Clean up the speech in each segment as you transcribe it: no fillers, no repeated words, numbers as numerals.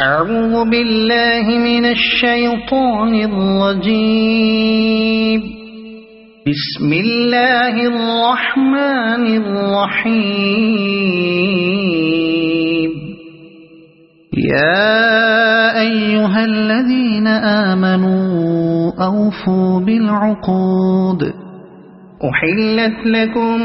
أعوذ بالله من الشيطان الرجيم. بسم الله الرحمن الرحيم. يا أيها الذين آمنوا أوفوا بالعقود. أحلت لكم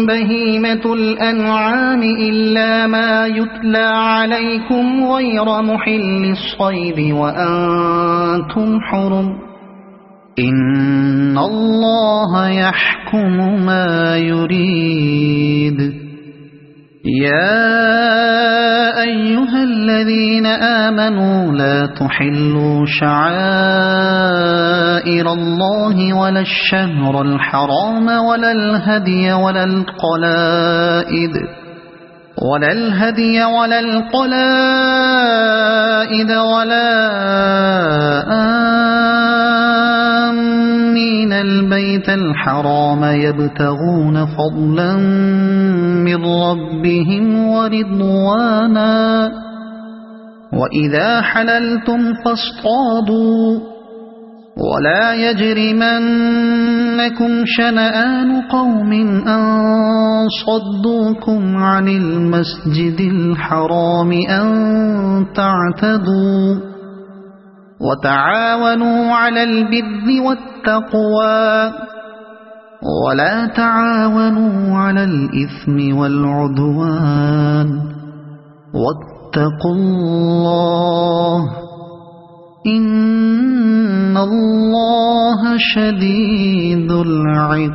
بهيمة الأنعام إلا ما يتلى عليكم غير محل الصيد وأنتم حرم. إن الله يحكم ما يريد. يا أيها الذين آمنوا لا تحلوا شعائر الله ولا الشهر الحرام ولا الهدي ولا القلائد ولا آمين البيت الحرام يبتغون فضلا من ربهم ورضوانا. وإذا حللتم فاصطادوا ولا يجرمنكم شنآن قوم أن صدوكم عن المسجد الحرام أن تعتدوا. وتعاونوا على البر والتقوى ولا تعاونوا على الإثم والعدوان. واتقوا الله إن الله شديد العقاب.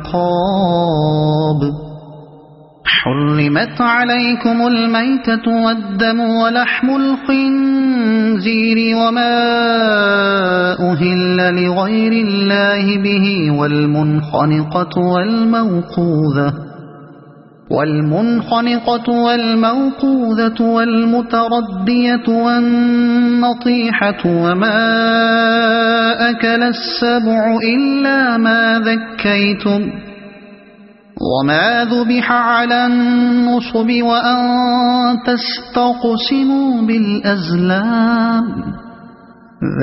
حرمت عليكم الميتة والدم ولحم الخنزير وما أهل لغير الله به والمنخنقة والموقوذة والمتردية والنطيحة وما أكل السبع إلا ما ذكيتم وما ذبح على النصب وأن تستقسموا بالأزلام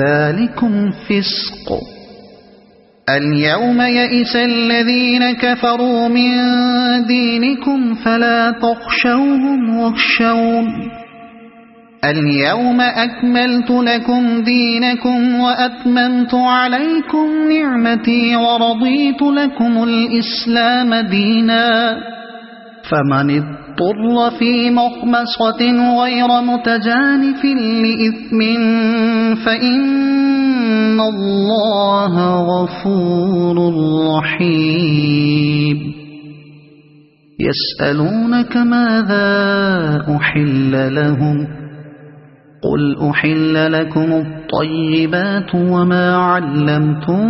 ذلكم فسق. اليوم يئس الذين كفروا من دينكم فلا تخشوهم واخشون. اليوم أكملت لكم دينكم وأتممت عليكم نعمتي ورضيت لكم الإسلام دينا. فمن اضطر في مخمصة غير متجانف لإثم فإن الله غفور رحيم. يسألونك ماذا أحل لهم قل أحل لكم الطيبات وما علمتم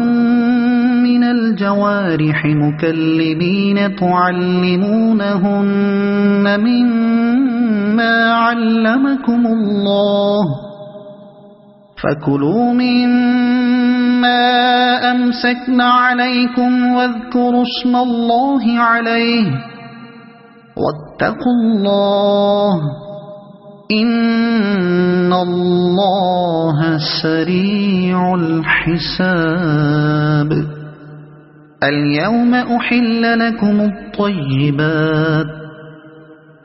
من الجوارح مكلبين تعلمونهن مما علمكم الله فكلوا مما أمسكن عليكم واذكروا اسم الله عليه واتقوا الله إن الله سريع الحساب. اليوم أحل لكم الطيبات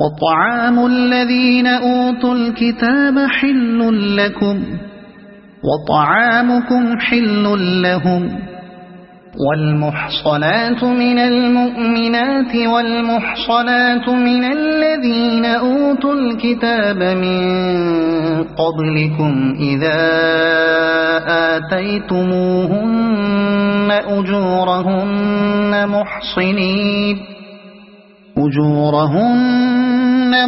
وطعام الذين أوتوا الكتاب حل لكم وطعامكم حل لهم. والمحصنات من المؤمنات والمحصنات من الذين أوتوا الكتاب من قبلكم إذا آتيتموهن أجورهن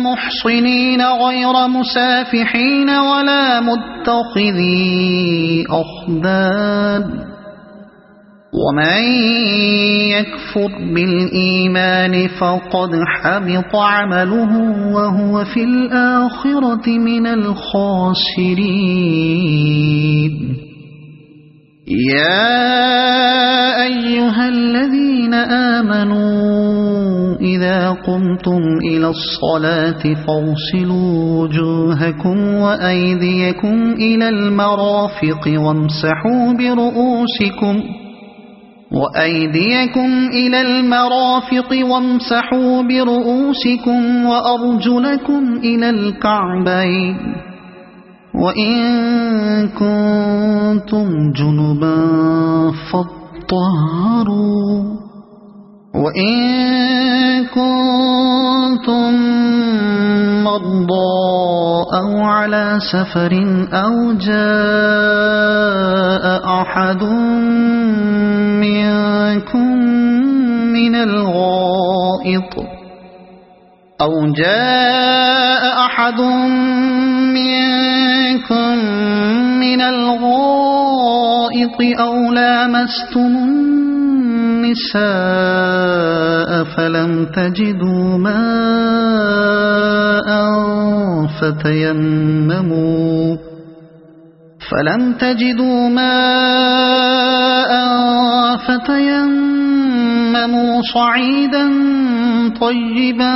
محصنين غير مسافحين ولا متخذي أخدان. ومن يكفر بالإيمان فقد حبط عمله وهو في الآخرة من الخاسرين. يا أيها الذين آمنوا إذا قمتم إلى الصلاة فاغسلوا وجوهكم وأيديكم إلى المرافق وامسحوا برؤوسكم وأرجلكم إلى الكعبين وإن كنتم جنبا فاطهروا وإن كنتم مرضى أو على سفر أو جاء أحد منكم من الغائط أو لامستم النساء فلم تجدوا ماء فتيمموا صعيدا طيبا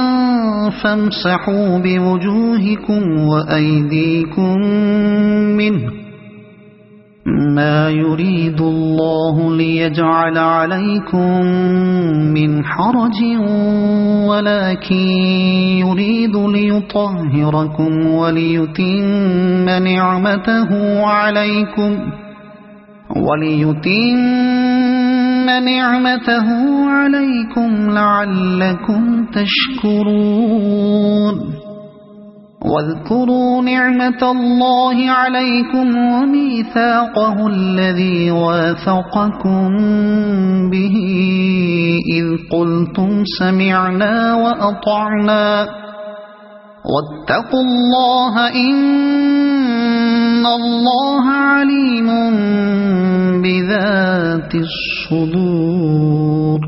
فامسحوا بوجوهكم وأيديكم منه ما يريد الله ليجعل عليكم من حرج ولكن يريد ليطهركم وليتم نعمته عليكم لعلكم تشكرون واذكروا نعمة الله عليكم وميثاقه الذي واثقكم به إذ قلتم سمعنا وأطعنا واتقوا الله إن الله عليم بذات الصدور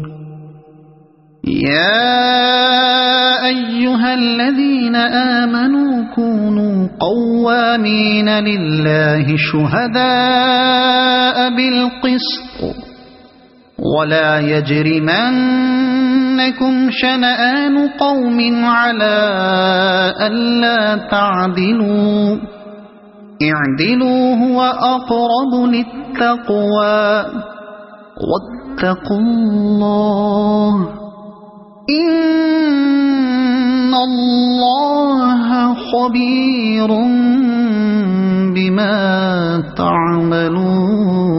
يا أيها الذين آمنوا كونوا قوامين لله شهداء بالقسط ولا يجرمنكم شنآن قوم على ألا تعدلوا اعدلوا هو أقرب للتقوى واتقوا الله إن الله خبير بما تعملون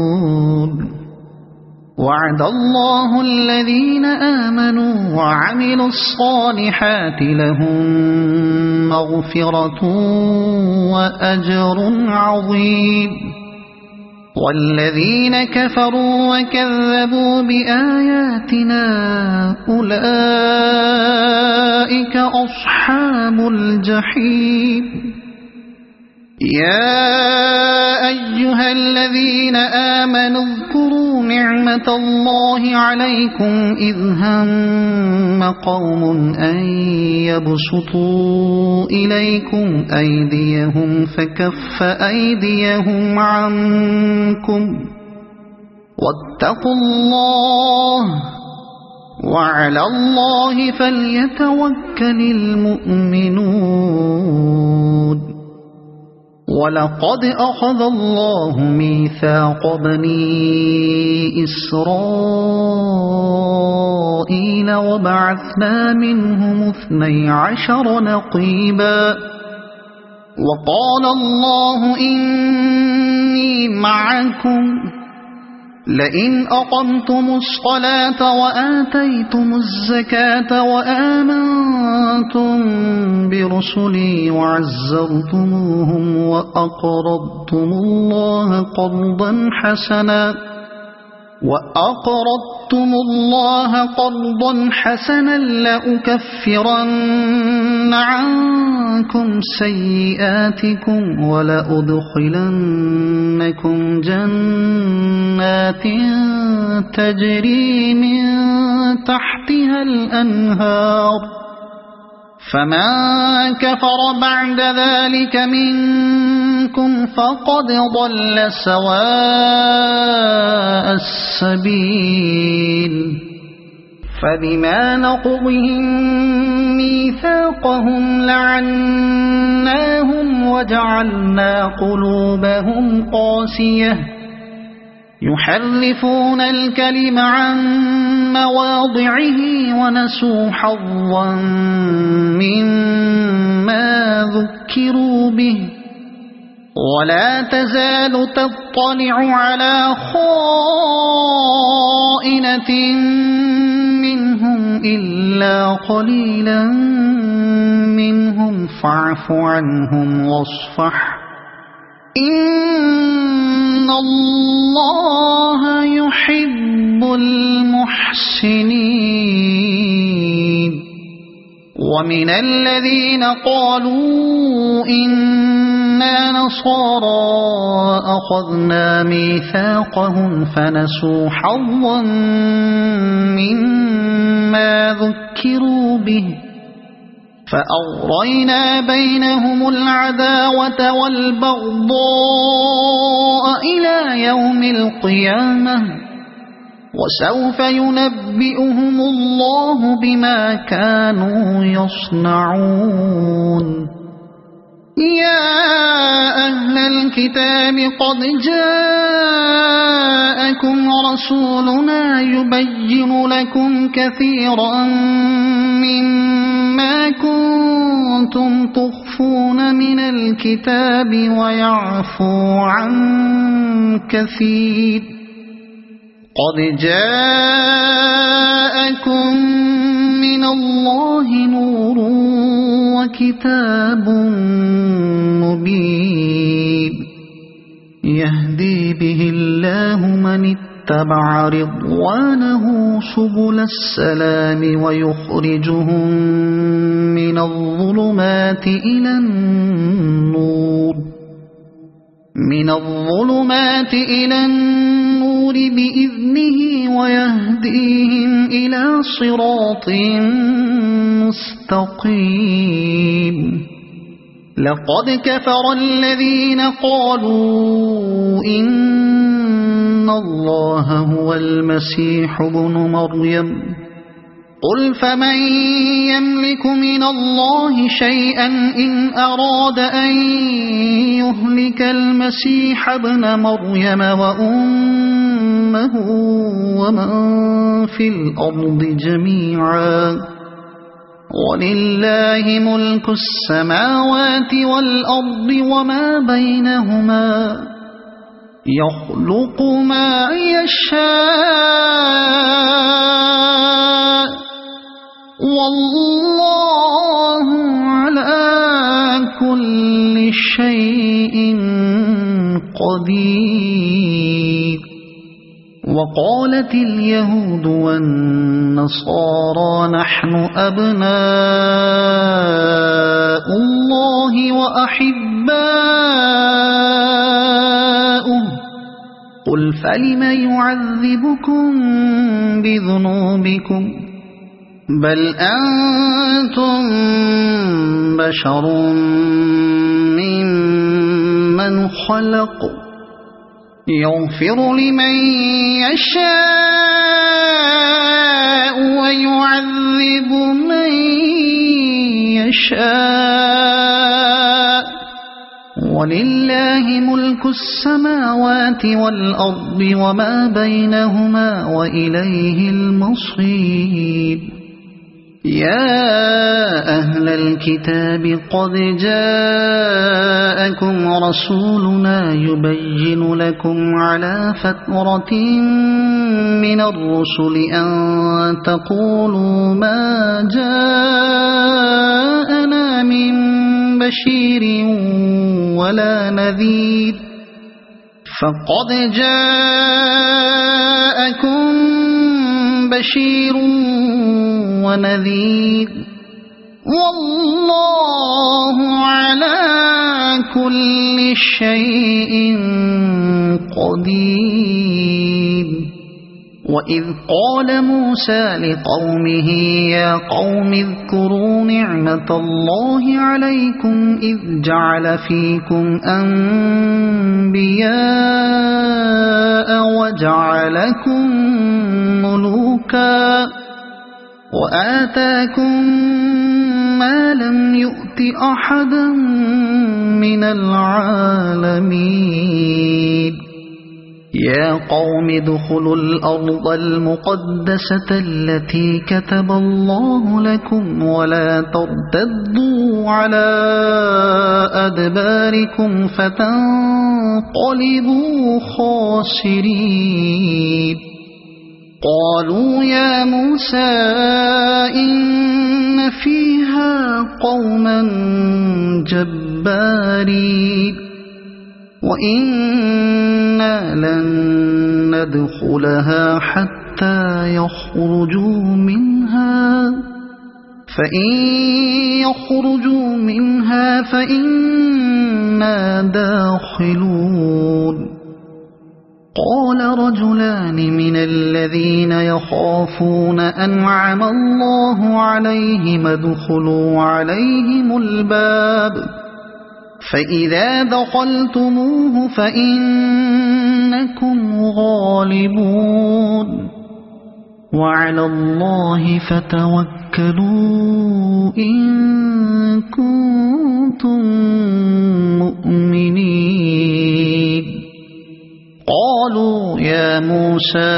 وعد الله الذين آمنوا وعملوا الصالحات لهم مغفرة وأجر عظيم والذين كفروا وكذبوا بآياتنا أولئك أصحاب الجحيم يا أيها الذين آمنوا اذكروا نعمة الله عليكم إذ هم قوم أن يبسطوا إليكم أيديهم فكف أيديهم عنكم واتقوا الله وعلى الله فليتوكل المؤمنون ولقد أخذ الله ميثاق بني إسرائيل وبعثنا منهم 12 نقيبا وقال الله إني معكم لئن أقمتم الصلاة وآتيتم الزكاة وآمنتم برسلي وعزرتموهم وأقرضتم الله قرضا حسنا لأكفرن عنكم سيئاتكم ولأدخلنكم جنات تجري من تحتها الأنهار فمن كفر بعد ذلك منكم فقد ضل سواء السبيل فبما نقضهم ميثاقهم لعناهم وجعلنا قلوبهم قاسية يحرفون الكلم عن مواضعه ونسوا حظا مما ذكروا به ولا تزال تطلع على خائنة منهم إلا قليلا منهم فاعف عنهم واصفح إن الله يحب المحسنين ومن الذين قالوا إنا نصارى أخذنا ميثاقهم فنسوا حظا مما ذكروا به فأغرينا بينهم العداوة والبغضاء إلى يوم القيامة وسوف ينبئهم الله بما كانوا يصنعون يا أهل الكتاب قد جاءكم رسولنا يبين لكم كثيرا مما كنتم تخفون من الكتاب ويعفو عن كثير قد جاءكم من الله نور وكتاب مبين يهدي به الله من اتبع رضوانه سبل السلام ويخرجهم من الظلمات إلى النور بإذنه ويهديهم إلى صراط مستقيم لقد كفر الذين قالوا إن الله هو المسيح ابن مريم قل فمن يملك من الله شيئا إن أراد أن يهلك المسيح ابن مريم وأمه ومن في الأرض جميعا ولله ملك السماوات والأرض وما بينهما يخلق ما يشاء والله على كل شيء قدير وقالت اليهود والنصارى نحن أبناء الله وأحباؤه قل فلم يعذبكم بذنوبكم بل أنتم بشر ممن خلق يغفر لمن يشاء ويعذب من يشاء ولله ملك السماوات والأرض وما بينهما وإليه المصير يا أهل الكتاب قد جاءكم رسولنا يبين لكم على فترة من الرسل أن تقولوا ما جاءنا من بشير ولا نذير فقد جاءكم بشير ونذير والله على كل شيء قدير وإذ قال موسى لقومه يا قوم اذكروا نعمة الله عليكم إذ جعل فيكم أنبياء وجعلكم ملوكا وآتاكم ما لم يؤت أحدا من العالمين يا قوم ادخلوا الأرض المقدسة التي كتب الله لكم ولا ترتدوا على أدباركم فتنقلبوا خاسرين قالوا يا موسى إن فيها قوما جبارين وإنا لن ندخلها حتى يخرجوا منها فإن يخرجوا منها فإنا داخلون قال رجلان من الذين يخافون أنعم الله عليهم ادخلوا عليهم الباب فإذا دخلتموه فإنكم غالبون وعلى الله فتوكلوا إن كنتم مؤمنين قالوا يا موسى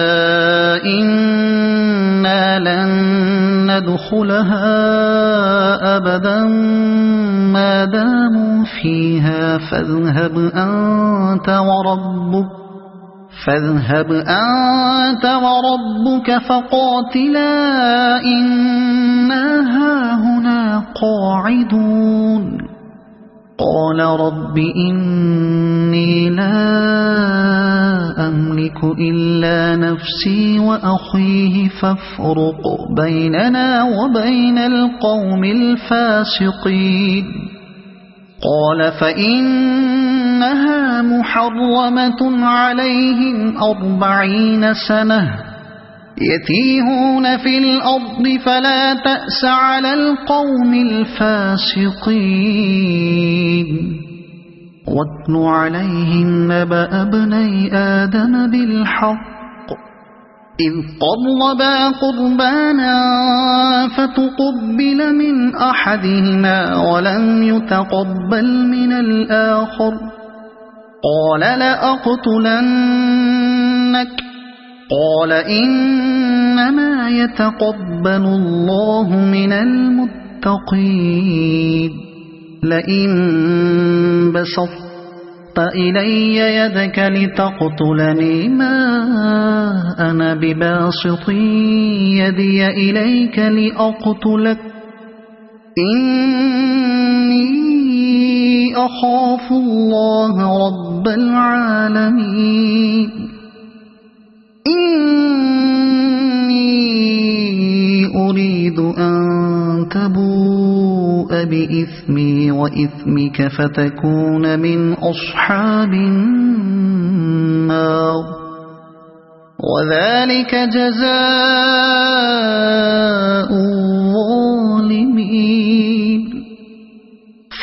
إنا لن ندخلها أبدا ما داموا فيها فاذهب أنت وربك فقاتلا إنا هاهنا قاعدون قال رب إني لا أملك إلا نفسي وأخيه فافرق بيننا وبين القوم الفاسقين قال فإنها محرمة عليهم 40 سنة يتيهون في الأرض فلا تأس على القوم الفاسقين واتل عليهم نبأ ابني آدم بالحق إذ قربا قربانا فتقبل من أحدهما ولم يتقبل من الآخر قال لأقتلنك قال إنما يتقبل الله من المتقين لئن بسطت إلي يدك لتقتلني ما أنا بباسط يدي إليك لأقتلك إني أخاف الله رب العالمين إني أريد أن تبوء بإثمي وإثمك فتكون من أصحاب النار وذلك جزاء الظالمين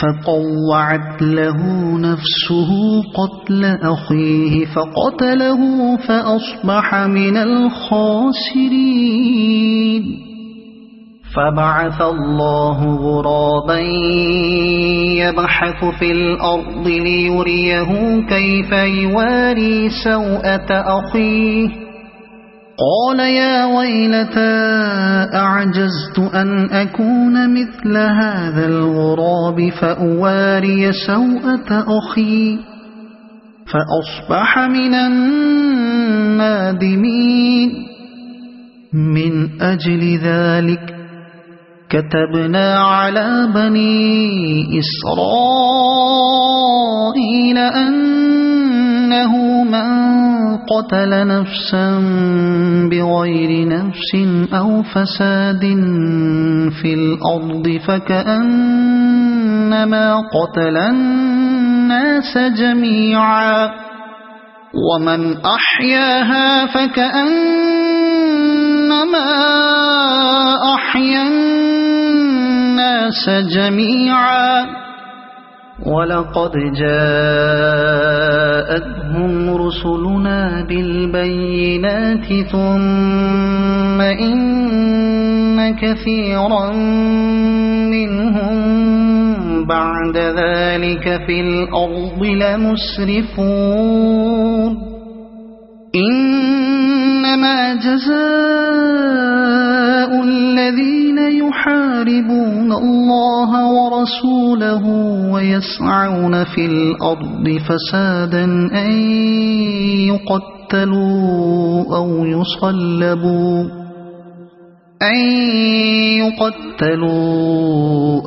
فطوعت له نفسه قتل أخيه فقتله فأصبح من الخاسرين فبعث الله غرابا يبحث في الأرض ليريه كيف يواري سوءة أخيه قال يا ويلتى أعجزت أن أكون مثل هذا الغراب فأواري سوءة أخي فأصبح من النادمين من أجل ذلك كتبنا على بني إسرائيل أنه من قتل نفسا بغير نفس أو فساد في الأرض فكأنما قتل الناس جميعا ومن أحياها فكأنما أحيا الناس جميعا ولقد جاءتهم رسلنا بالبينات ثم إن كثيرا منهم بعد ذلك في الأرض لمسرفون إنما جزاء الذين يحاربون الله ورسوله ويسعون في الأرض فسادا أن يقتلوا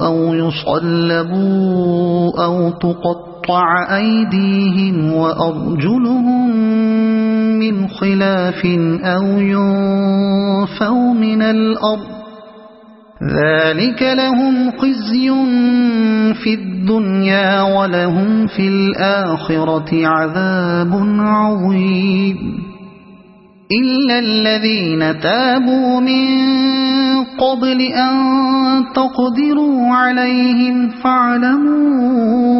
أو يصلبوا أو تقطع أيديهم وأرجلهم من خلاف أو ينفوا من الأرض ذلك لهم خزي في الدنيا ولهم في الآخرة عذاب عظيم إلا الذين تابوا من قبل أن تقدروا عليهم فاعلموا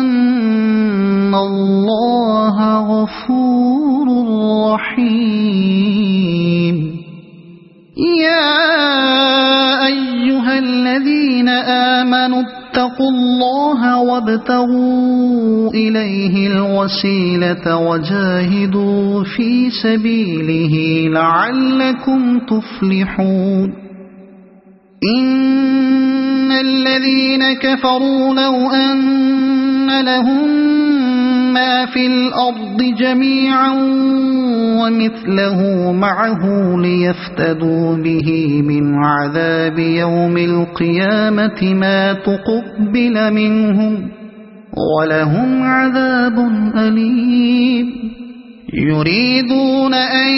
أن الله غفور رحيم يا أيها الذين آمنوا اتقوا الله وابتغوا إليه الوسيلة وجاهدوا في سبيله لعلكم تفلحون إن الذين كفروا لو أن لهم ما في الأرض جميعا ومثله معه ليفتدوا به من عذاب يوم القيامة ما تقبل منهم ولهم عذاب أليم يريدون أن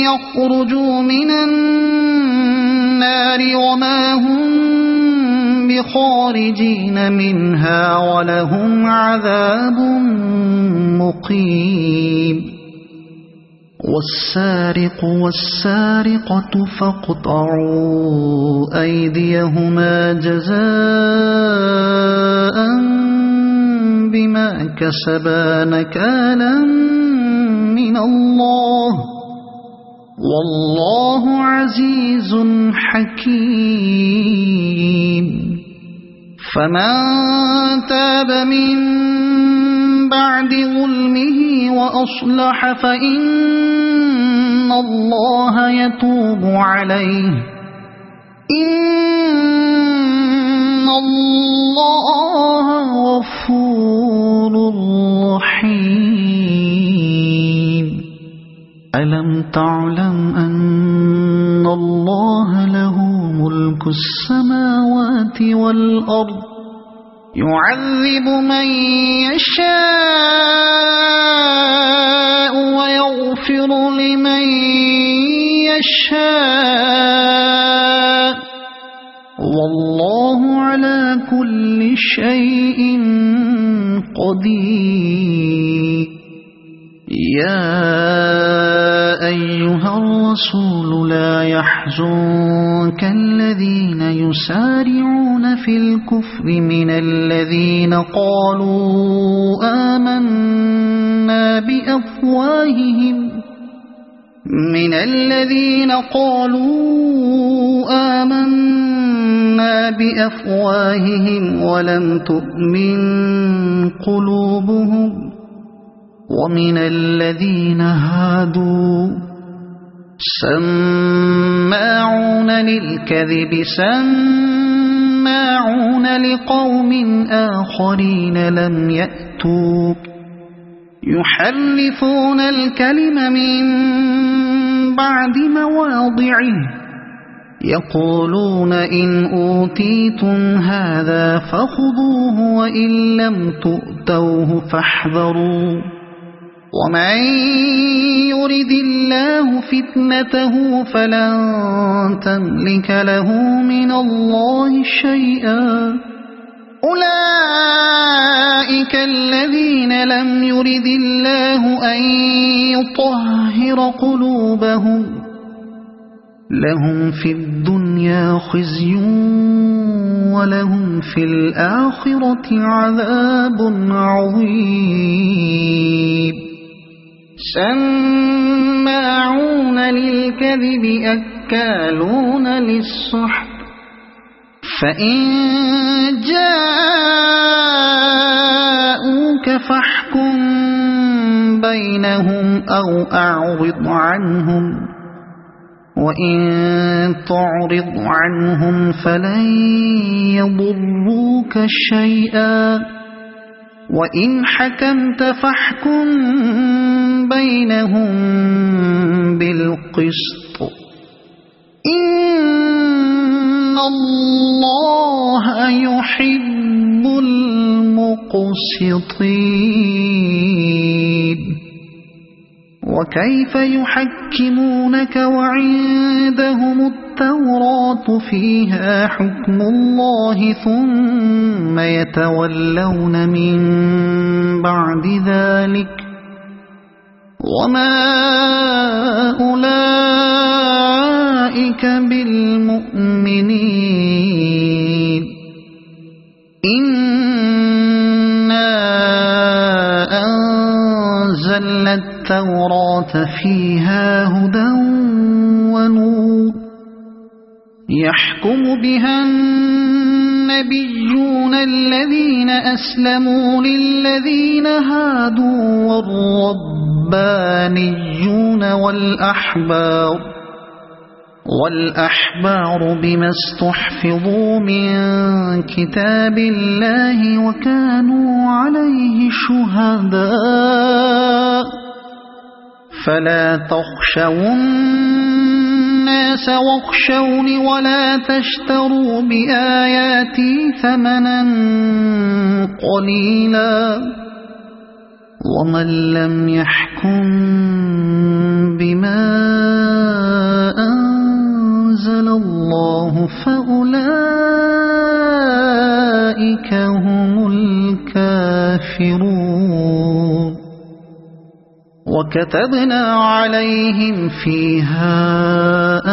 يخرجوا من النار وما هم بخارجين منها ولهم عذاب مقيم والسارق والسارقة فاقطعوا أيديهما جزاء بما كسبا نكالا من الله والله عزيز حكيم فمن تاب من بعد ظلمه وأصلح فإن الله يتوب عليه إن الله غفور رحيم ألم تعلم أن الله له ملك السماوات والأرض يعذب من يشاء ويغفر لمن يشاء والله على كل شيء قدير يا أيها الرسول لا يحزنك الذين يسارعون في الكفر من الذين قالوا آمنا بأفواههم ولم تؤمن قلوبهم ومن الذين هادوا سماعون للكذب سماعون لقوم آخرين لم يأتوك يحرفون الكلم من بعد مواضعه يقولون إن أوتيتم هذا فخذوه وإن لم تؤتوه فاحذروا ومن يرد الله فتنته فلن تملك له من الله شيئا أولئك الذين لم يرد الله أن يطهر قلوبهم لهم في الدنيا خزي ولهم في الآخرة عذاب عظيم سماعون للكذب أكالون للسحت فإن جاءوك فاحكم بينهم أو أعرض عنهم وإن تعرض عنهم فلن يضروك شيئا وإن حكمت فاحكم بينهم بالقسط إن الله يحب المقسطين وكيف يحكمونك وعندهم التوراة فيها حكم الله ثم يتولون من بعد ذلك وما أولئك بالمؤمنين إنا أنزلنا التوراة فيها هدى ونور يحكم بها النبيون الذين أسلموا للذين هادوا والربانيون والأحبار بما استحفظوا من كتاب الله وكانوا عليه شهداء فلا تخشوا الناس واخشوني ولا تشتروا بآياتي ثمنا قليلا ومن لم يحكم بما أنزل الله فأولئك هم الكافرون وكتبنا عليهم فيها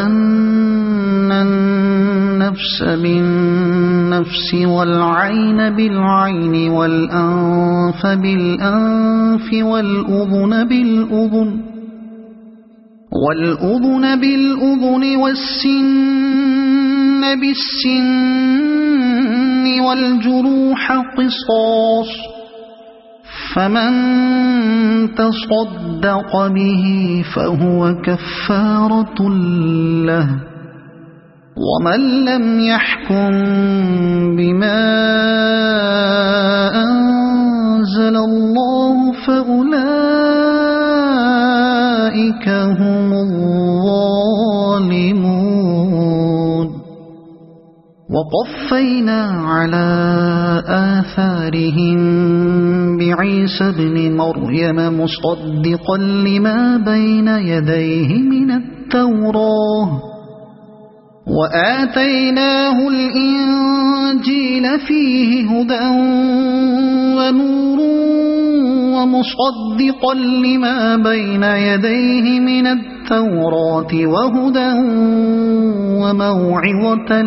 أن النفس بالنفس والعين بالعين والأنف بالأنف والأذن بالأذن والسن بالسن والجروح قصاص فمن تصدق به فهو كفارة له ومن لم يحكم بما أنزل الله فأولئك هم الظالمون وقفينا على آثارهم بعيسى ابن مريم مصدقا لما بين يديه من التوراة وآتيناه الإنجيل فيه هدى ونور ومصدقا لما بين يديه من التوراة وهدى وموعظة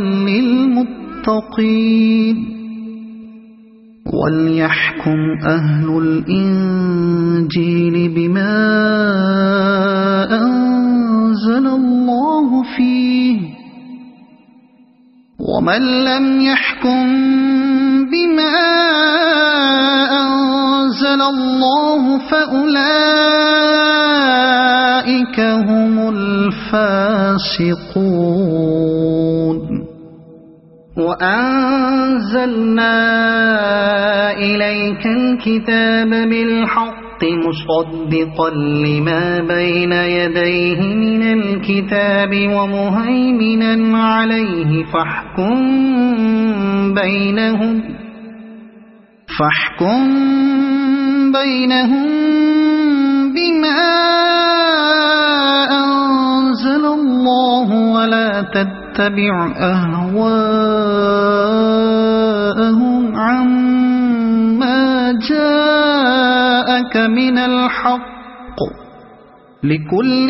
للمتقين وليحكم أهل الإنجيل بما أنزل الله فيه ومن لم يحكم بما أنزل الله فأولئك هم الفاسقون وأنزلنا إليك الكتاب بالحق مصدقا لما بين يديه من الكتاب ومهيمنا عليه فاحكم بينهم بما أنزل الله ولا تتبع أهواءهم عما جاءك من الحق لكل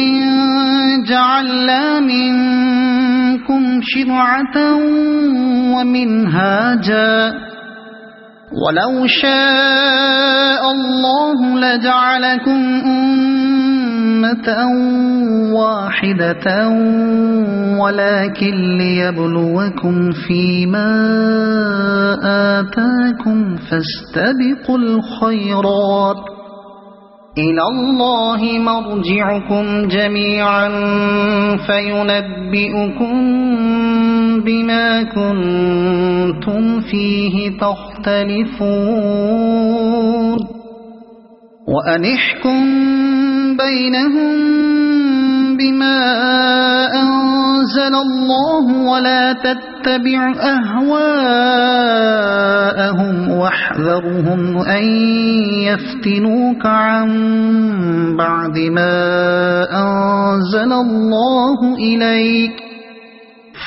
جعلنا منكم شرعة ومنهاجا ولو شاء الله لجعلكم أمة واحدة ولكن ليبلوكم فيما آتاكم فاستبقوا الخيرات إلى الله مرجعكم جميعا فينبئكم بما كنتم فيه تختلفون وأنحكم بينهم بما أنزل الله ولا تتبع أهواءهم واحذرهم أن يفتنوك عن بعد ما أنزل الله إليك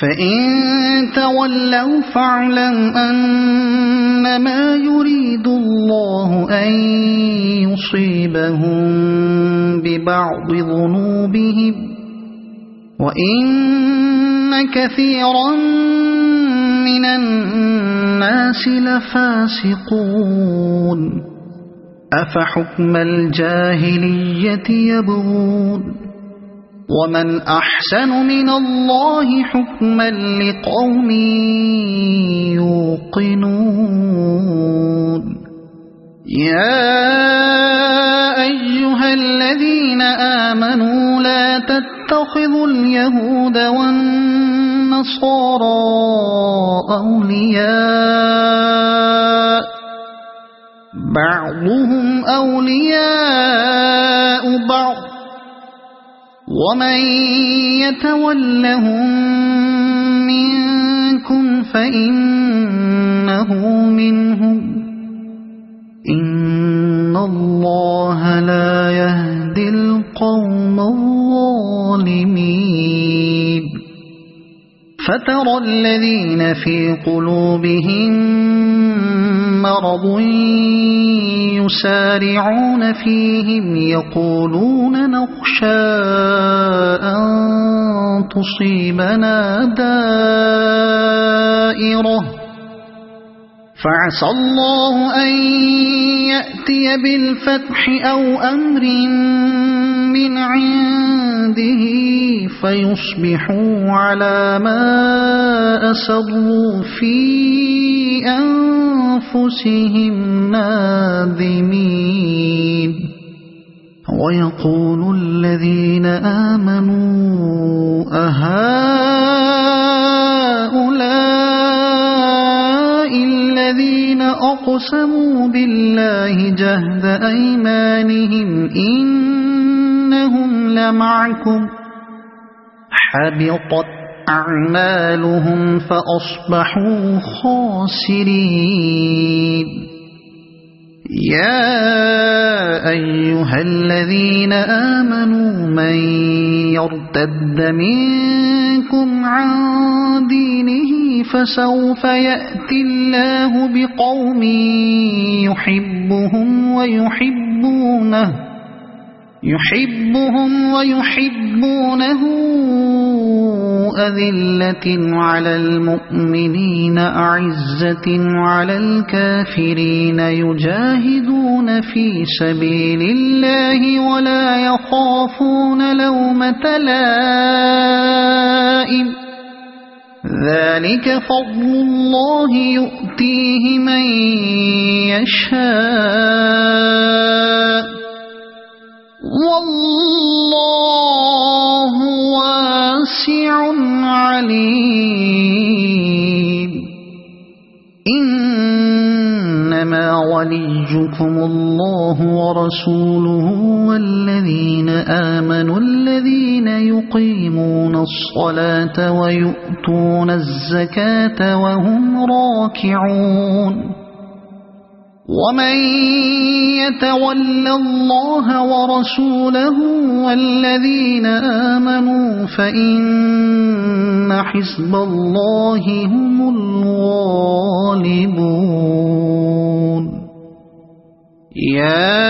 فإن تولوا فاعلم أنما يريد الله أن يصيبهم ببعض ذنوبهم وإن كثيرا من الناس لفاسقون أفحكم الجاهلية يبغون ومن أحسن من الله حكما لقوم يوقنون يا أيها الذين آمنوا لا تتخذوا اليهود والنصارى أولياء بعضهم أولياء بعض ومن يتولهم منكم فإنه منهم إن الله لا يهدي القوم الظالمين فترى الذين في قلوبهم مرض يسارعون فيهم يقولون نخشى أن تصيبنا دائرة فعسى الله أن يأتي بالفتح أو أمر من عنده فيصبحوا على ما أسروا في أنفسهم نادمين ويقول الذين آمنوا أهؤلاء الذين أقسموا بالله جهد أيمانهم إنهم لمعكم حبطت أعمالهم فأصبحوا خاسرين يا أيها الذين آمنوا من يرتد منكم عن دينه فسوف يأتي الله بقوم يحبهم ويحبونه أذلة على المؤمنين أعزة على الكافرين يجاهدون في سبيل الله ولا يخافون لومة لائم ذلك فضل الله يؤتيه من يشاء والله واسع عليم إنما وليكم الله ورسوله والذين آمنوا الذين يقيمون الصلاة ويؤتون الزكاة وهم راكعون ومن يتول الله ورسوله والذين آمنوا فإن حزب الله هم الغالبون يا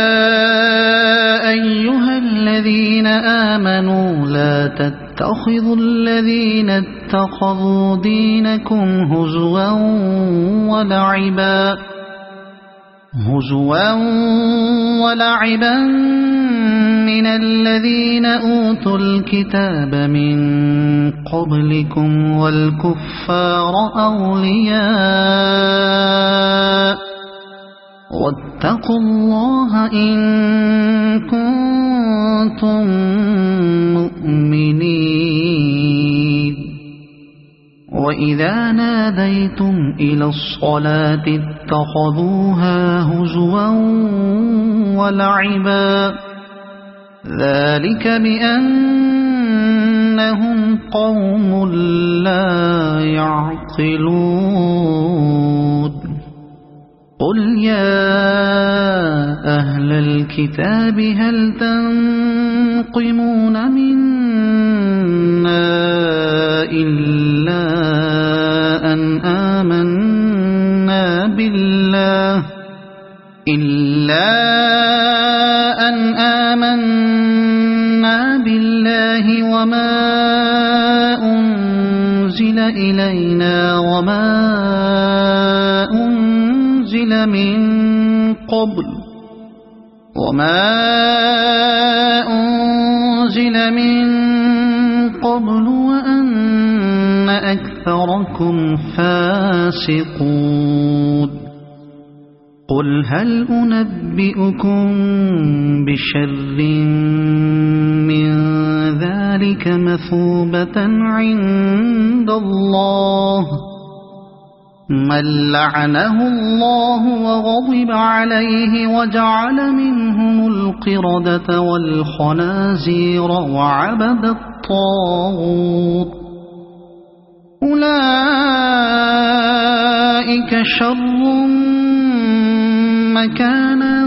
أيها الذين آمنوا لا تتخذوا الذين اتخذوا دينكم هزوا ولعبا من الذين أوتوا الكتاب من قبلكم والكفار أولياء واتقوا الله إن كنتم مؤمنين وإذا ناديتم إلى الصلاة اتخذوها هزوا ولعبا ذلك بأنهم قوم لا يعقلون قل يا أهل الكتاب هل تنقمون منا إلا أن آمنا بالله وما أنزل إلينا وما أنزل من قبل وأن أكثركم فاسقون قل هل أنبئكم بشر من ذلك مثوبة عند الله من لعنه الله وغضب عليه وجعل منهم القردة والخنازير وعبد الطاغوت أولئك شر مكانا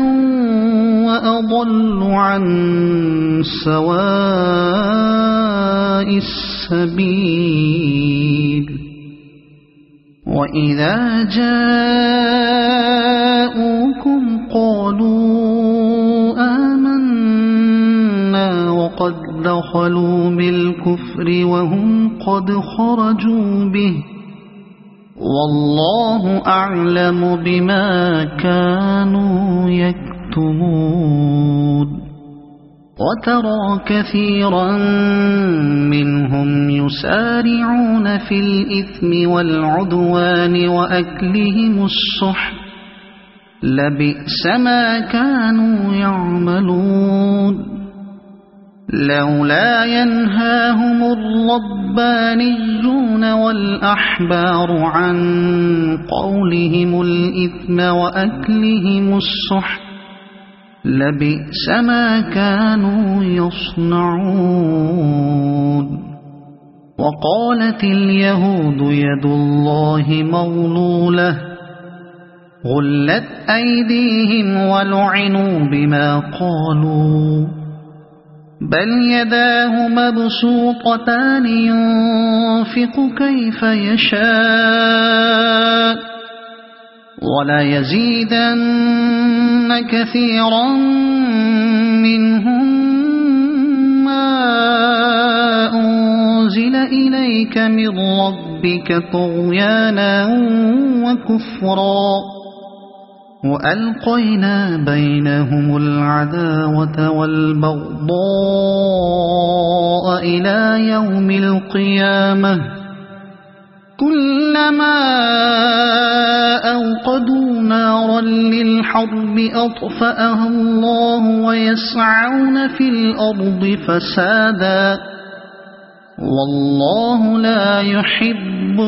وأضل عن سواء السبيل وإذا جاءوكم قالوا آمنا وقد دخلوا بالكفر وهم قد خرجوا به والله أعلم بما كانوا يكتمون وترى كثيرا منهم يسارعون في الإثم والعدوان وأكلهم السحت لبئس ما كانوا يعملون لولا ينهاهم الربانيون والأحبار عن قولهم الإثم وأكلهم السحت لبئس ما كانوا يصنعون وقالت اليهود يد الله مغلولة غلت أيديهم ولعنوا بما قالوا بل يداه مبسوطتان ينفق كيف يشاء وليزيدن كثيرا منهم ما أنزل إليك من ربك طغيانا وكفرا وألقينا بينهم العداوة والبغضاء إلى يوم القيامة كلما أوقدوا نارا للحرب أطفأها الله ويسعون في الأرض فسادا والله لا يحب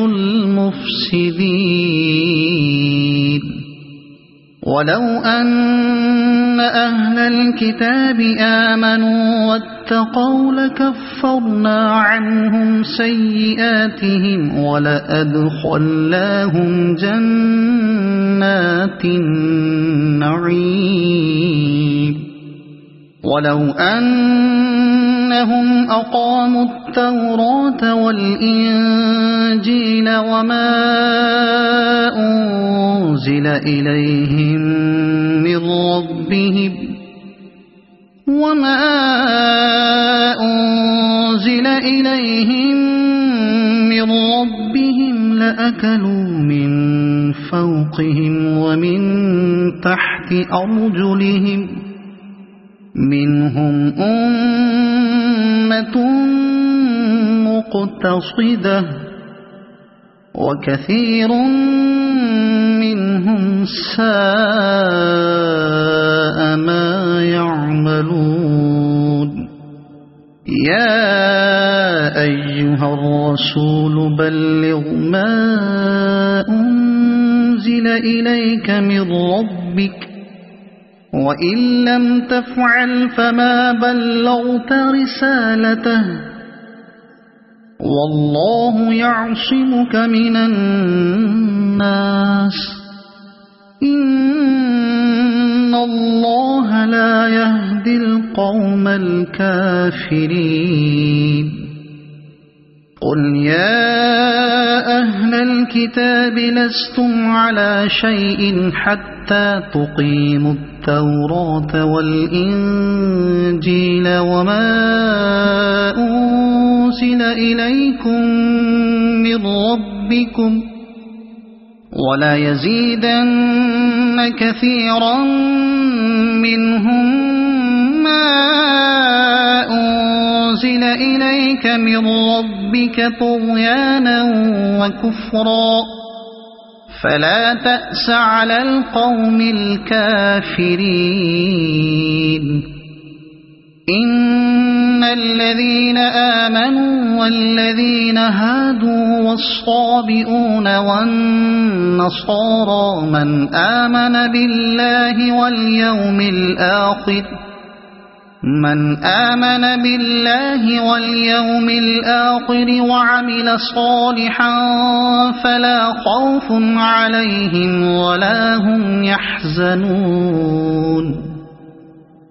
المفسدين ولو أن أهل الكتاب آمنوا واتقوا لكفرنا عنهم سيئاتهم ولأدخلناهم جنات النعيم ولو أنهم أقاموا التوراة والإنجيل وما أنزل إليهم من ربهم لأكلوا من فوقهم ومن تحت أرجلهم منهم أمة مقتصدة وكثير منهم ساء ما يعملون يا أيها الرسول بلغ ما أنزل إليك من ربك وإن لم تفعل فما بلغت رسالته والله يعصمك من الناس إن الله لا يهدي القوم الكافرين قل يا أهل الكتاب لستم على شيء حتى تقيموا التوراة والإنجيل وما أنزل إليكم من ربكم ولا يزيدن كثيرا منهم ما أنزل إليك من ربك طغيانا وكفرا فلا تأس على القوم الكافرين إن الذين آمنوا والذين هادوا والصابئون والنصارى من آمن بالله واليوم الآخر وعمل صالحا فلا خوف عليهم ولا هم يحزنون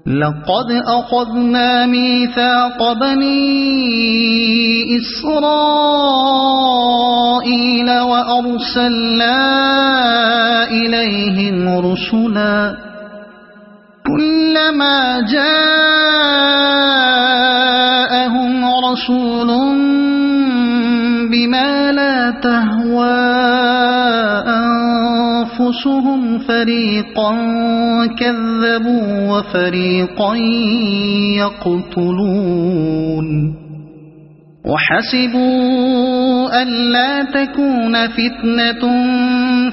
لقد أخذنا ميثاق بني إسرائيل وأرسلنا إليهم رسلا كلما جاءهم رسول بما لا تهوى أنفسهم فريقا كذبوا وفريقا يقتلون وحسبوا ألا تكون فتنة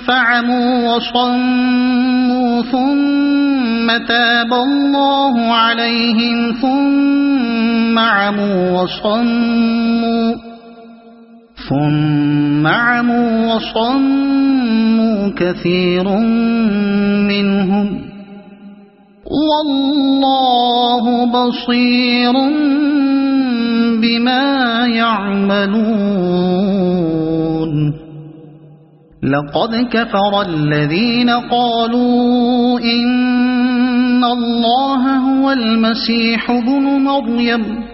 فعموا وصموا ثم تاب الله عليهم ثم عموا وصموا كثير منهم والله بصير بما يعملون لقد كفر الذين قالوا إن الله هو المسيح ابن مريم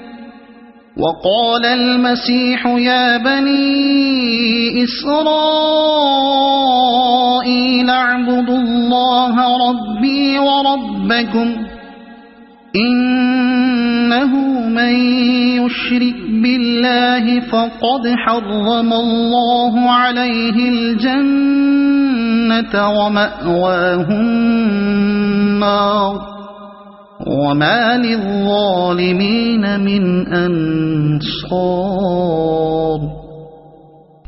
وقال المسيح يا بني إسرائيل اعبدوا الله ربي وربكم إنه من يشرك بالله فقد حرم الله عليه الجنة ومأواه النار وما للظالمين من أنصار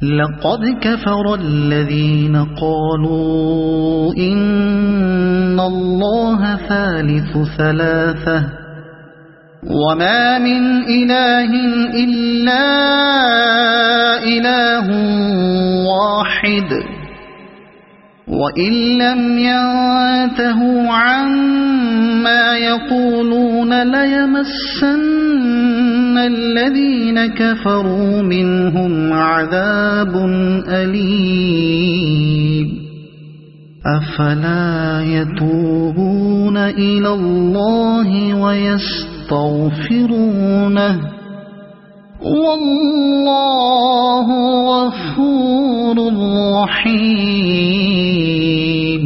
لقد كفر الذين قالوا إن الله ثالث ثلاثة وما من إله إلا إله واحد وإن لم ينتهوا عما يقولون ليمسن الذين كفروا منهم عذاب أليم أفلا يتوبون إلى الله ويستغفرونه والله غفور رحيم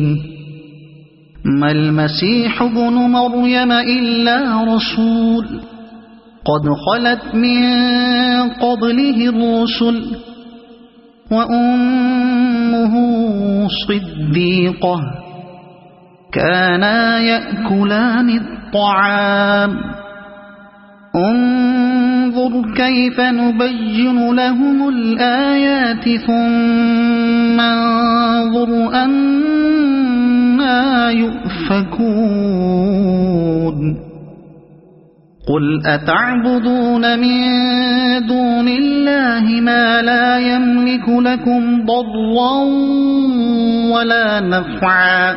ما المسيح ابن مريم إلا رسول قد خلت من قبله الرسل وأمه صديقة كانا يأكلان الطعام انظر كيف نبين لهم الآيات ثم انظر أنا يؤفكون قل أتعبدون من دون الله ما لا يملك لكم ضرا ولا نفعا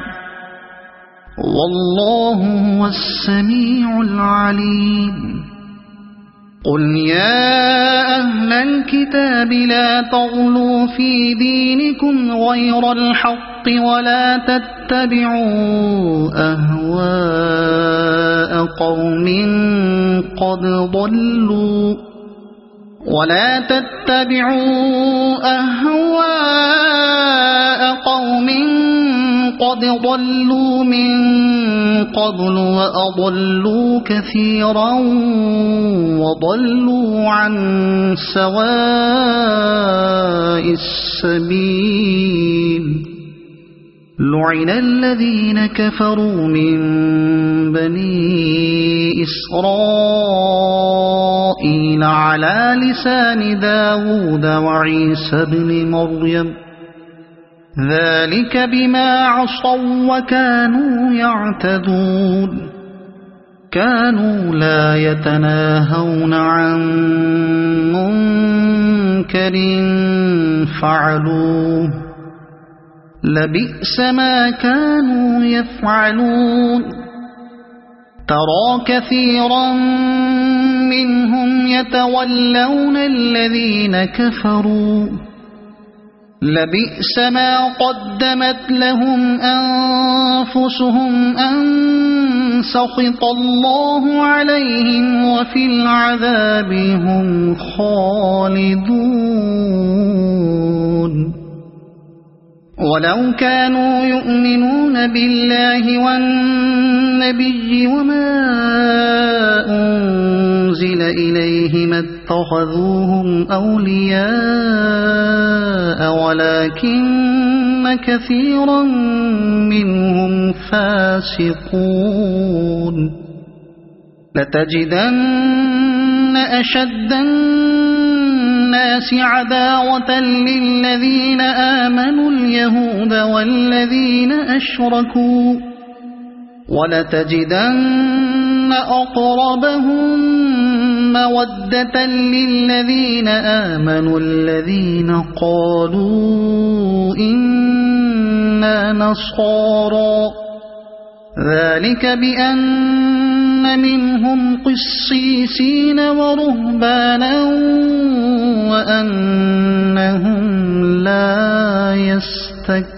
والله هو السميع العليم قل يا أهل الكتاب لا تغلوا في دينكم غير الحق ولا تتبعوا أهواء قوم قد ضلوا من قبل وأضلوا كثيرا وضلوا عن سواء السبيل لعن الذين كفروا من بني إسرائيل على لسان داود وعيسى بن مريم ذلك بما عصوا وكانوا يعتدون كانوا لا يتناهون عن منكر فعلوه لبئس ما كانوا يفعلون ترى كثيرا منهم يتولون الذين كفروا لبئس ما قدمت لهم أنفسهم أن سخط الله عليهم وفي العذاب هم خالدون ولو كانوا يؤمنون بالله والنبي وما أنزل إليه ما اتخذوهم أولياء ولكن كثيرا منهم فاسقون لتجدن أشد الناس عداوة للذين آمنوا اليهود والذين أشركوا ولتجدن أقربهم مودة للذين آمنوا الذين قالوا إنا نصارى ذلك بأن منهم قسيسين ورهبانا وأنهم لا يستكبرون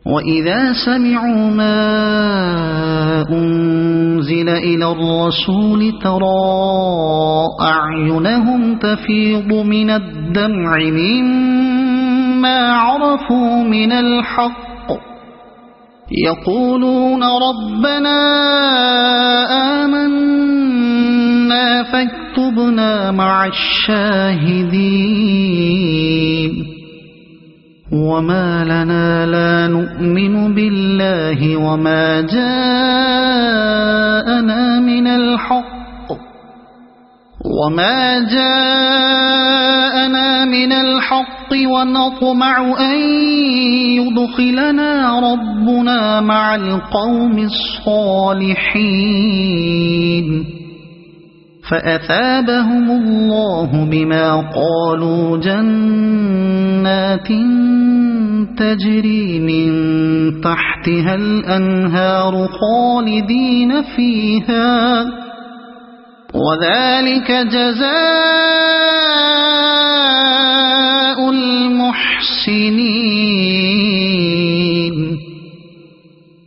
وإذا سمعوا ما أنزل إلى الرسول ترى أعينهم تفيض من الدمع مما عرفوا من الحق يقولون ربنا آمنا فاكتبنا مع الشاهدين وما لنا لا نؤمن بالله وما جاءنا من الحق ونطمع أن يدخلنا ربنا مع القوم الصالحين فأثابهم الله بما قالوا جنات تجري من تحتها الأنهار خالدين فيها وذلك جزاء المحسنين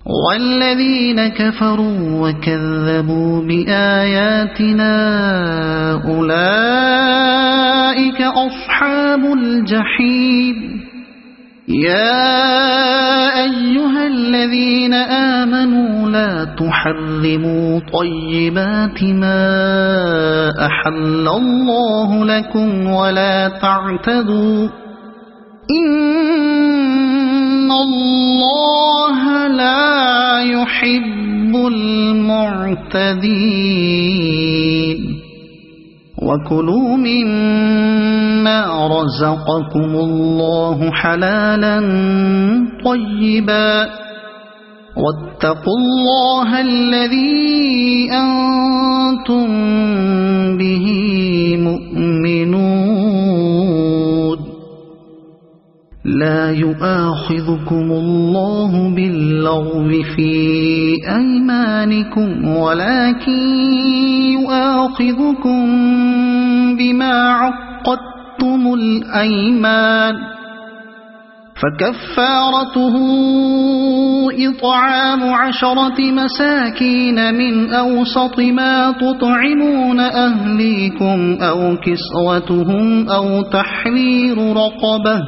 والذين كفروا وكذبوا بآياتنا أولئك أصحاب الجحيم يا أيها الذين آمنوا لا تحرموا طيبات ما أحل الله لكم ولا تعتدوا إن الله لا يحب المعتدين وكلوا مما رزقكم الله حلالا طيبا واتقوا الله الذي أنتم به مؤمنون لا يؤاخذكم الله باللغو في أيمانكم ولكن يؤاخذكم بما عقدتم الأيمان فكفارته إطعام 10 مساكين من أوسط ما تطعمون أهليكم أو كسوتهم أو تحرير رقبة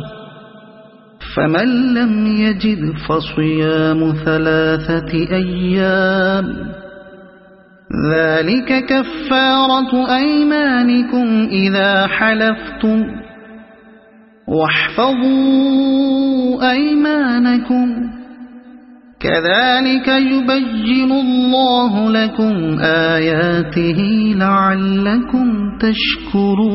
فمن لم يجد فصيام 3 أيام ذلك كفارة أيمانكم إذا حلفتم واحفظوا أيمانكم كذلك يبين الله لكم آياته لعلكم تشكرون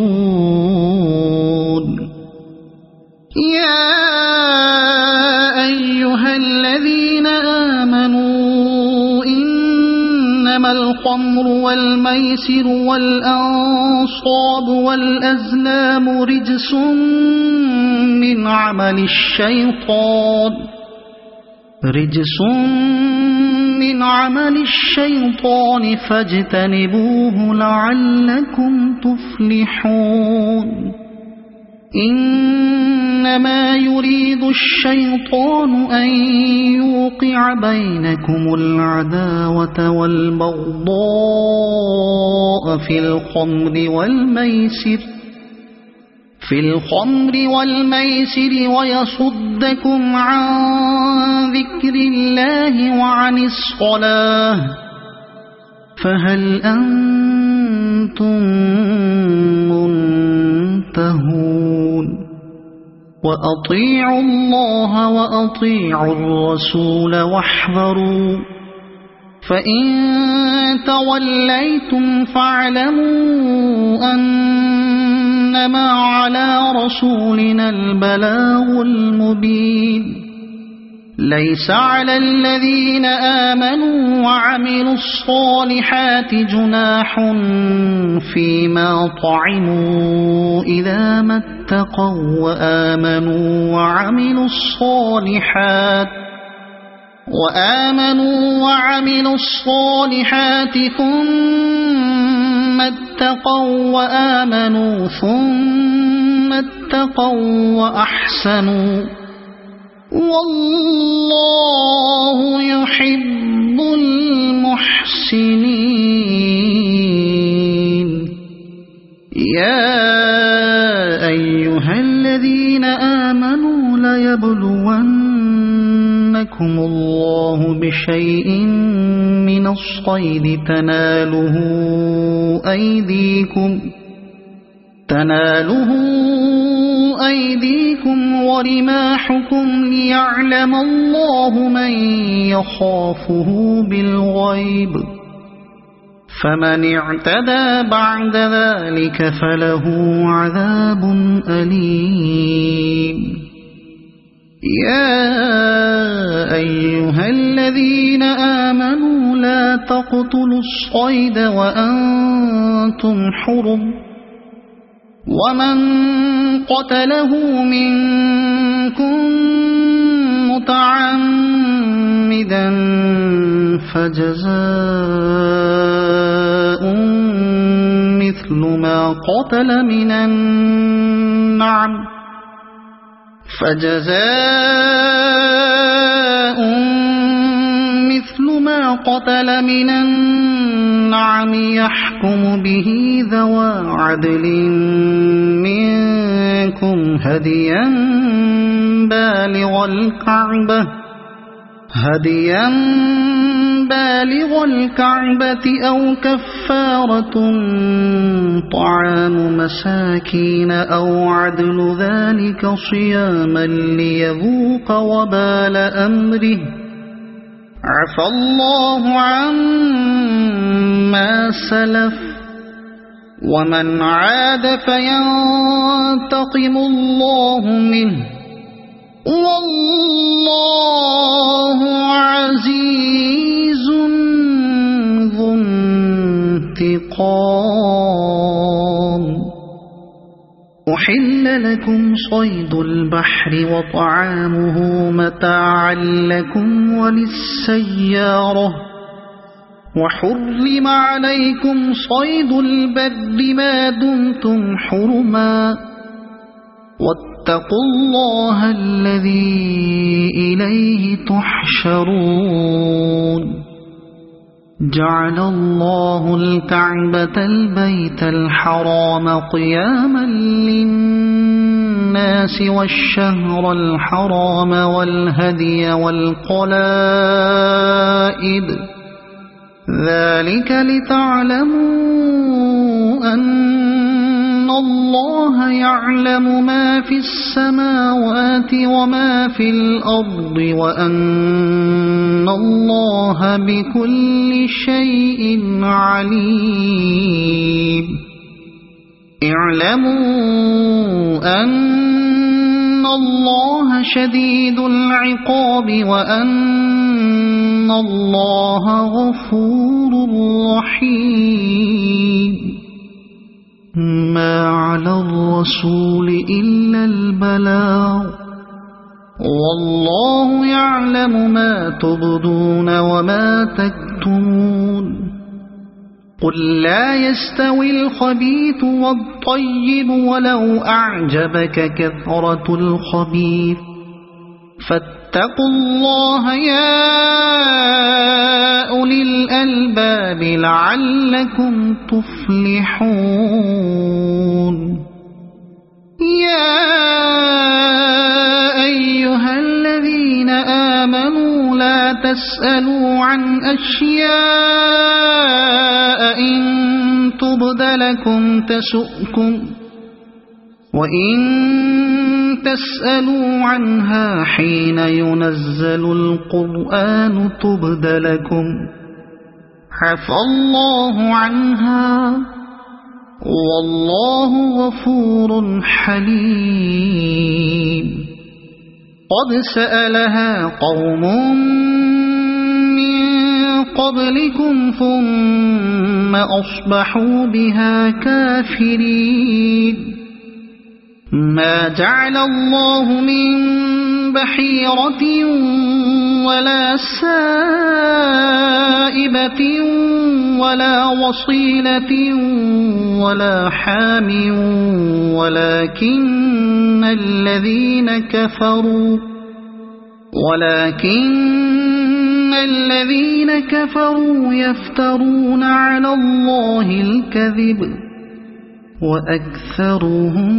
يا أيها الذين آمنوا إنما الخمر والميسر والأنصاب والأزلام رجس من عمل الشيطان فاجتنبوه لعلكم تفلحون إنما يريد الشيطان أن يوقع بينكم العداوة والبغضاء في الخمر والميسر ويصدكم عن ذكر الله وعن الصلاة فهل أنتم منتهون وأطيعوا الله وأطيعوا الرسول واحذروا فإن توليتم فاعلموا أنما على رسولنا البلاغ المبين ليس على الذين آمنوا وعملوا الصالحات جناح فيما طعموا إذا ما اتقوا وآمنوا وعملوا الصالحات ثم اتقوا وأحسنوا والله يحب المحسنين يا أيها الذين آمنوا ليبلونكم الله بشيء من الصيد تناله أيديكم ورماحكم ليعلم الله من يخافه بالغيب فمن اعتدى بعد ذلك فله عذاب أليم يا أيها الذين آمنوا لا تقتلوا الصيد وأنتم حرم ومن قتله منكم متعمدا فجزاء مثل ما قتل من النعم يحكم به ذوى عدل منكم هديا بالغ الكعبة أو كفارة طعام مساكين أو عدل ذلك صياما ليذوق وبال أمره عفى الله عما سلف ومن عاد فينتقم الله منه والله عزيز ذو انتقام. أحل لكم صيد البحر وطعامه متاعا لكم وللسيارة وحرم عليكم صيد البر ما دمتم حرما واتقوا الله الذي إليه تحشرون. جعل الله الكعبة البيت الحرام قياما للناس والشهر الحرام والهدي والقلائد ذلك لتعلموا أن الله يعلم ما في السماوات وما في الأرض وأن الله بكل شيء عليم. اعلموا أن الله شديد العقاب وأن الله غفور رحيم. ما على الرسول إلا البلاغ والله يعلم ما تبدون وما تكتمون. قل لا يستوي الخبيث والطيب ولو أعجبك كثرة الخبيث فاتقوا الله يا أولي الألباب لعلكم تفلحون. يا أيها الذين آمنوا لا تسألوا عن أشياء إن تبد لكم تسؤكم وإن تسألوا عنها حين ينزل القرآن تبد لكم عفى الله عنها والله غفور حليم. قد سألها قوم من قبلكم ثم أصبحوا بها كافرين. ما جعل الله من بحيرة ولا سائبة ولا وصيلة ولا حام ولكن الذين كفروا يفترون على الله الكذب وأكثرهم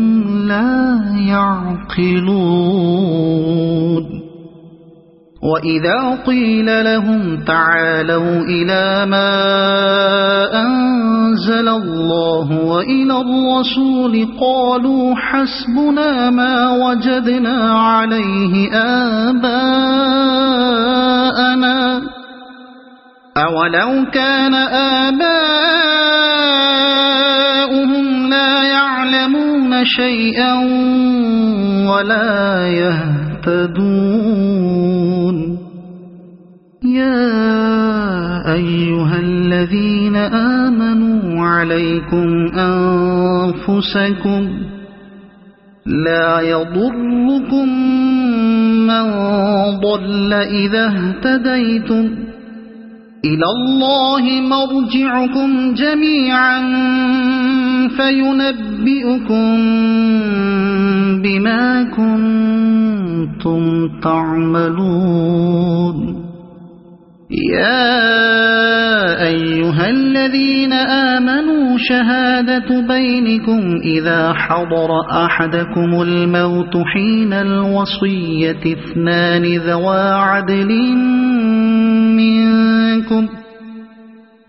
لا يعقلون. وإذا قيل لهم تعالوا إلى ما أنزل الله وإلى الرسول قالوا حسبنا ما وجدنا عليه آباءنا أولو كان آباؤهم لا يعلمون شيئا ولا يهتدون. يا أيها الذين آمنوا عليكم أنفسكم لا يضركم من ضل إذا اهتديتم إلى الله مرجعكم جميعا فينبئكم بما كنتم تعملون. يا أيها الذين آمنوا شهادة بينكم إذا حضر أحدكم الموت حين الوصية اثنان ذوى عدل منكم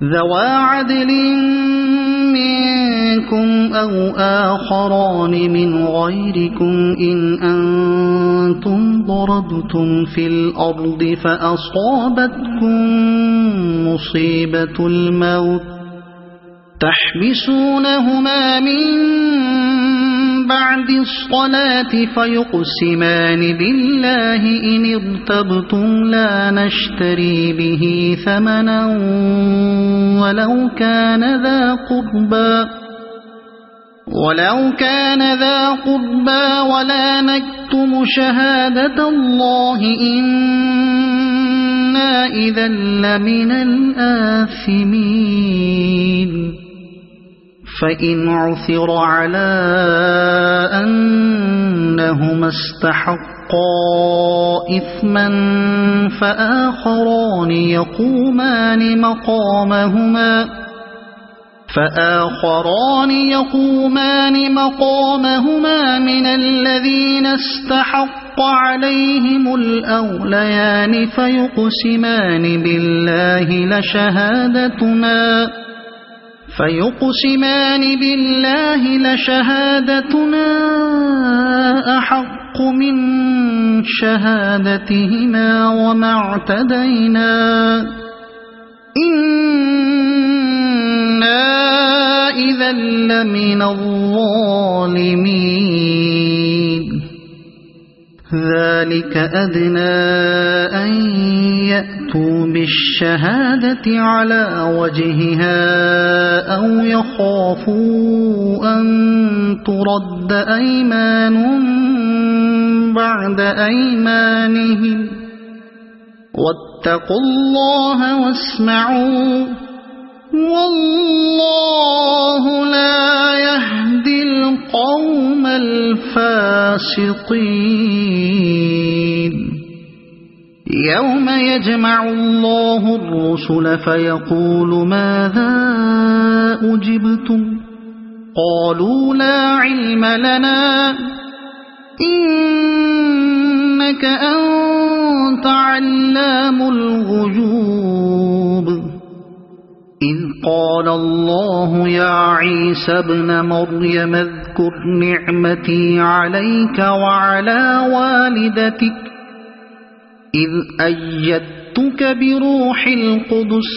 ذوى عدل منكم أو آخران من غيركم إن أنتم ضربتم في الأرض فأصابتكم مصيبة الموت تحبسونهما من بعد الصلاة فيقسمان بالله إن ارتبتم لا نشتري به ثمنا ولو كان ذا قربى ولا نكتم شهادة الله إنا إذا لمن الآثمين فإن عثر على أنهما استحقا إثما فآخران يقومان مقامهما من الذين استحق عليهم الأوليان فيقسمان بالله لشهادتنا أحق من شهادتهما وما اعتدينا إنا إذا لمن الظالمين ذلك أدنى أن يأتوا بالشهادة على وجهها أو يخافوا أن ترد أيمان بعد أيمانهم واتقوا الله واسمعوا والله لا يهدي القوم الفاسقين يوم يجمع الله الرسل فيقول ماذا أجبتم قالوا لا علم لنا إنك أنت علام الغيوب إذ قال الله يا عيسى ابن مريم اذكر نعمتي عليك وعلى والدتك إذ أيدتك بروح القدس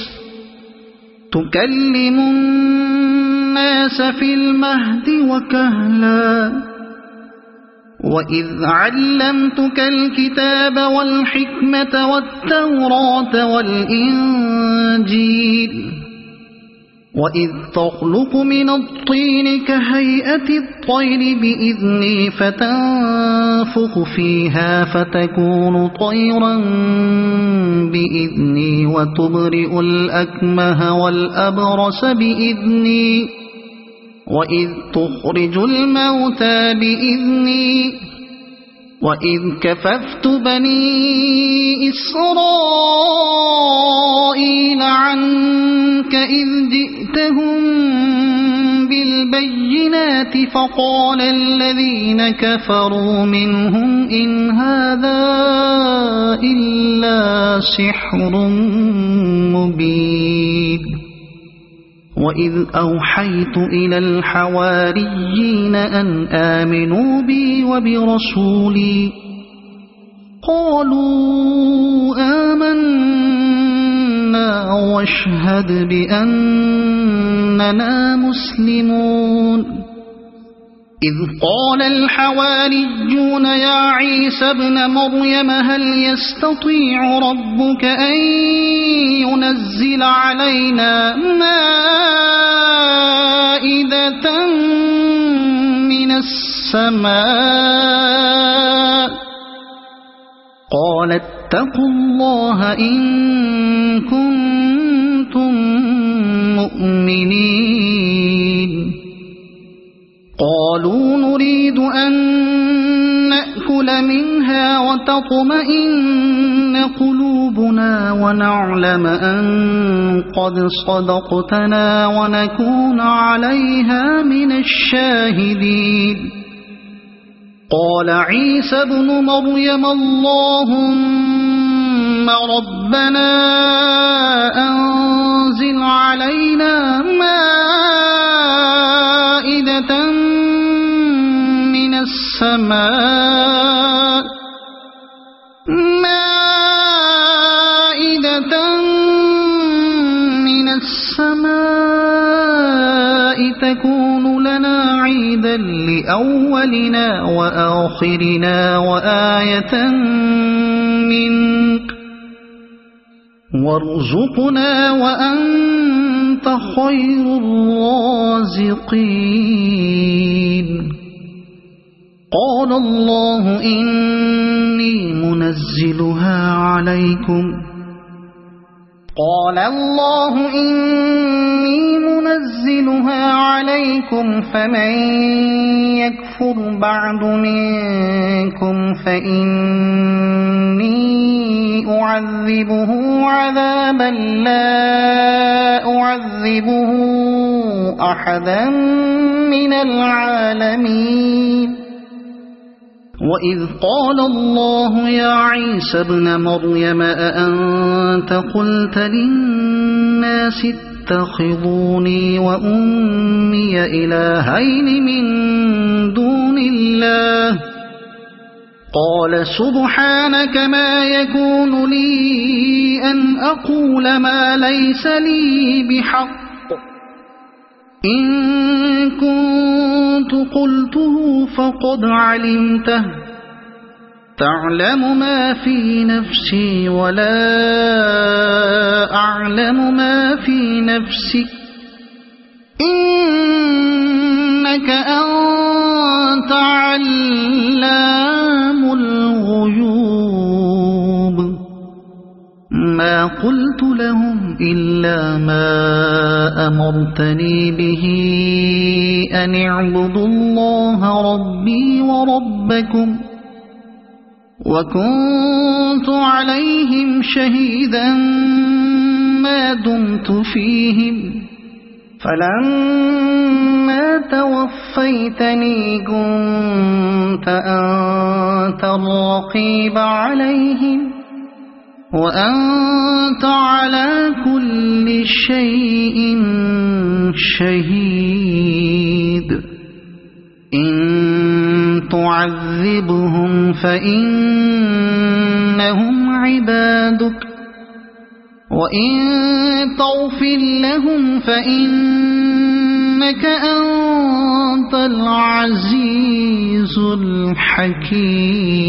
تكلم الناس في المهد وكهلا وإذ علمتك الكتاب والحكمة والتوراة والإنجيل وإذ تخلق من الطين كهيئة الطير بإذني فتنفخ فيها فتكون طيرا بإذني وتبرئ الأكمه والأبرص بإذني وإذ تخرج الموتى بإذني وإذ كففت بني إسرائيل عنك إذ جئتهم بالبينات فقال الذين كفروا منهم إن هذا إلا سحر مبين وإذ أوحيت إلى الحواريين أن آمنوا بي وبرسولي قالوا آمنا واشهد بأننا مسلمون إذ قال الحواريون يا عيسى ابن مريم هل يستطيع ربك أن ينزل علينا مائدة من السماء قال اتقوا الله إن كنتم مؤمنين قالوا نريد أن نأكل منها وتطمئن قلوبنا ونعلم أن قد صدقتنا ونكون عليها من الشاهدين قال عيسى ابن مريم اللهم ربنا أنزل علينا السماء تكون لنا عيدا لأولنا وآخرنا وآية منك وارزقنا وأنت خير الرازقين قال الله إني منزلها عليكم فمن يكفر بعد منكم فإني أعذبه عذابا لا أعذبه أحدا من العالمين وإذ قال الله يا عيسى ابن مريم أأنت قلت للناس اتخذوني وأمي إلهين من دون الله قال سبحانك ما يكون لي أن أقول ما ليس لي بحق إن كنت قلته فقد علمته تعلم ما في نفسي ولا أعلم ما في نفسك إنك أنت علام الغيوب ما قلت لهم إلا ما أمرتني به أن اعبدوا الله ربي وربكم وكنت عليهم شهيدا ما دمت فيهم فلما توفيتني كنت أنت الرقيب عليهم وأنت على كل شيء شهيد إن تعذبهم فإنهم عبادك وإن تغفر لهم فإنك أنت العزيز الحكيم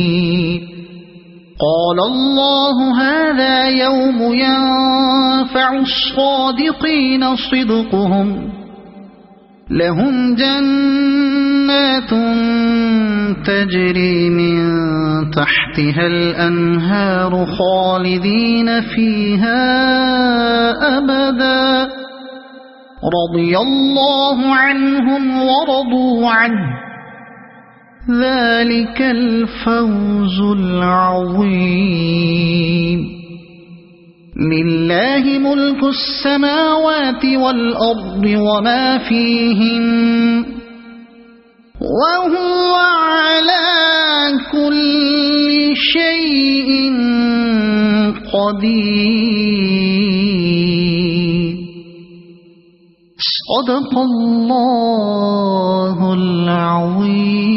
قال الله هذا يوم ينفع الصادقين صدقهم لهم جنات تجري من تحتها الأنهار خالدين فيها أبدا رضي الله عنهم ورضوا عنه ذلك الفوز العظيم لله ملك السماوات والأرض وما فيهن وهو على كل شيء قدير صدق الله العظيم